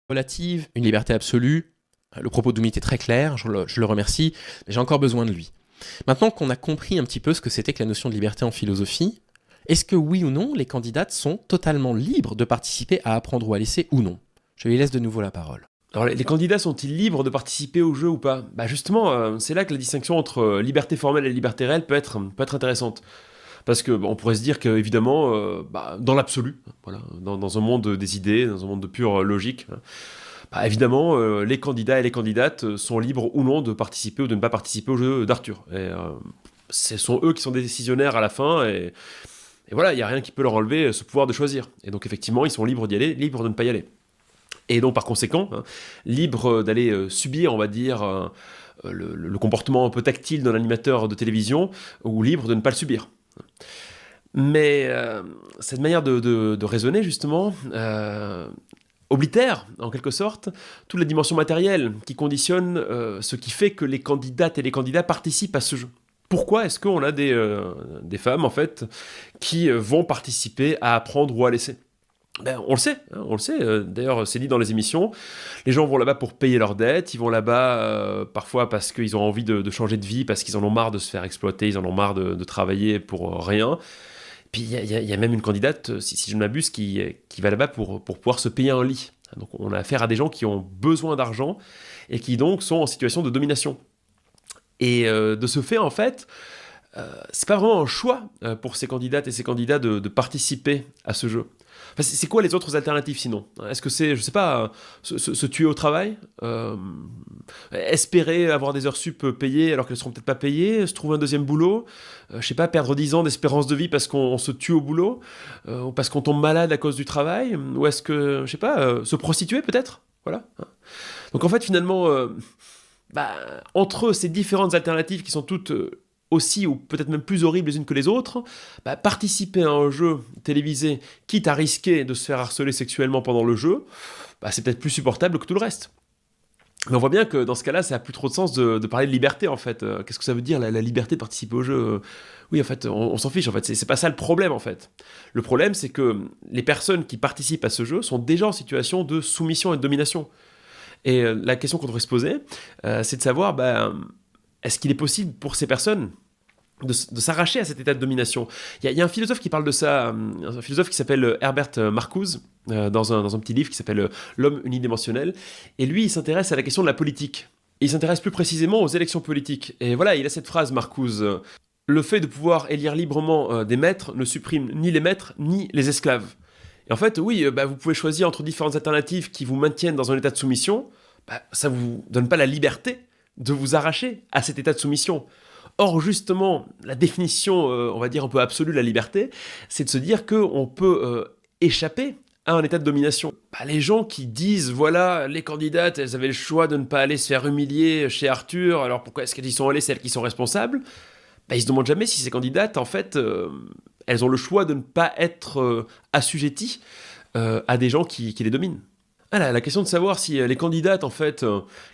relative, une liberté absolue. Le propos d'Oumit est très clair, je le remercie, mais j'ai encore besoin de lui. Maintenant qu'on a compris un petit peu ce que c'était que la notion de liberté en philosophie, est-ce que oui ou non, les candidates sont totalement libres de participer à apprendre ou à laisser ou non? Je lui laisse de nouveau la parole. Alors, les candidats sont-ils libres de participer au jeu ou pas? Bah justement, c'est là que la distinction entre liberté formelle et liberté réelle peut être intéressante. Parce que on pourrait se dire qu'évidemment, dans l'absolu, voilà, dans un monde des idées, dans un monde de pure logique, évidemment, les candidats et les candidates sont libres ou non de participer ou de ne pas participer au jeu d'Arthur. Et ce sont eux qui sont décisionnaires à la fin, et voilà, il n'y a rien qui peut leur enlever ce pouvoir de choisir. Et donc effectivement, ils sont libres d'y aller, libres de ne pas y aller. Et donc par conséquent, libres d'aller subir, on va dire, le comportement un peu tactile d'un animateur de télévision, ou libres de ne pas le subir. Mais cette manière de raisonner, justement, oblitère, en quelque sorte, toute la dimension matérielle qui conditionne ce qui fait que les candidates et les candidats participent à ce jeu. Pourquoi est-ce qu'on a des femmes, en fait, qui vont participer à apprendre ou à laisser? On le sait, hein, on le sait. D'ailleurs, c'est dit dans les émissions. Les gens vont là-bas pour payer leurs dettes. Ils vont là-bas parfois parce qu'ils ont envie de changer de vie, parce qu'ils en ont marre de se faire exploiter, ils en ont marre de travailler pour rien. Puis il y a même une candidate, si je ne m'abuse, qui va là-bas pour pouvoir se payer un lit. Donc on a affaire à des gens qui ont besoin d'argent et qui donc sont en situation de domination. Et de ce fait, en fait, c'est pas vraiment un choix pour ces candidates et ces candidats de participer à ce jeu. Enfin, c'est quoi les autres alternatives sinon? Est-ce que c'est, je sais pas, se tuer au travail, espérer avoir des heures sup payées alors qu'elles seront peut-être pas payées, se trouver un deuxième boulot, je sais pas, perdre 10 ans d'espérance de vie parce qu'on se tue au boulot, ou parce qu'on tombe malade à cause du travail, ou est-ce que, je sais pas, se prostituer peut-être? Voilà. Donc en fait finalement, entre ces différentes alternatives qui sont toutes aussi ou peut-être même plus horribles les unes que les autres, participer à un jeu télévisé, quitte à risquer de se faire harceler sexuellement pendant le jeu, c'est peut-être plus supportable que tout le reste. Mais on voit bien que dans ce cas-là, ça n'a plus trop de sens de parler de liberté, en fait. Qu'est-ce que ça veut dire, la liberté de participer au jeu? Oui, en fait, on s'en fiche, en fait. C'est pas ça le problème, en fait. Le problème, c'est que les personnes qui participent à ce jeu sont déjà en situation de soumission et de domination. Et la question qu'on devrait se poser, c'est de savoir, est-ce qu'il est possible pour ces personnes de s'arracher à cet état de domination? Il y a un philosophe qui parle de ça, un philosophe qui s'appelle Herbert Marcuse, dans un petit livre qui s'appelle L'homme unidimensionnel. Et lui, il s'intéresse à la question de la politique. Et il s'intéresse plus précisément aux élections politiques. Et voilà, il a cette phrase, Marcuse: le fait de pouvoir élire librement des maîtres ne supprime ni les maîtres ni les esclaves. Et en fait, oui, vous pouvez choisir entre différentes alternatives qui vous maintiennent dans un état de soumission. Ça vous donne pas la liberté de vous arracher à cet état de soumission. Or, justement, la définition, on va dire un peu absolue de la liberté, c'est de se dire qu'on peut échapper à un état de domination. Les gens qui disent, voilà, les candidates, elles avaient le choix de ne pas aller se faire humilier chez Arthur, alors pourquoi est-ce qu'elles y sont allées, celles qui sont responsables? Ils se demandent jamais si ces candidates, en fait, elles ont le choix de ne pas être assujetties à des gens qui les dominent. La question de savoir si les candidates, en fait,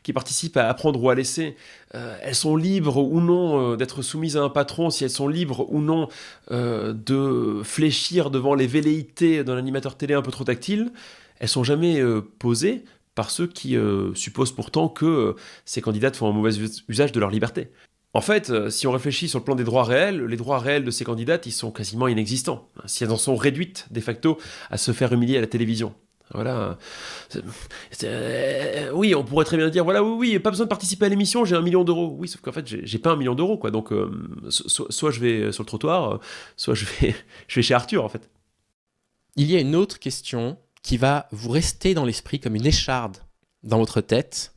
qui participent à apprendre ou à laisser, elles sont libres ou non d'être soumises à un patron, si elles sont libres ou non de fléchir devant les velléités d'un animateur télé un peu trop tactile, elles sont jamais posées par ceux qui supposent pourtant que ces candidates font un mauvais usage de leur liberté. En fait, si on réfléchit sur le plan des droits réels, les droits réels de ces candidates, ils sont quasiment inexistants, si elles en sont réduites, de facto, à se faire humilier à la télévision. Voilà. Oui, on pourrait très bien dire, voilà, oui, pas besoin de participer à l'émission, j'ai 1 million d'euros. Oui, sauf qu'en fait, j'ai pas 1 million d'euros, quoi. Donc, soit je vais sur le trottoir, soit je vais chez Arthur, en fait. Il y a une autre question qui va vous rester dans l'esprit comme une écharde dans votre tête.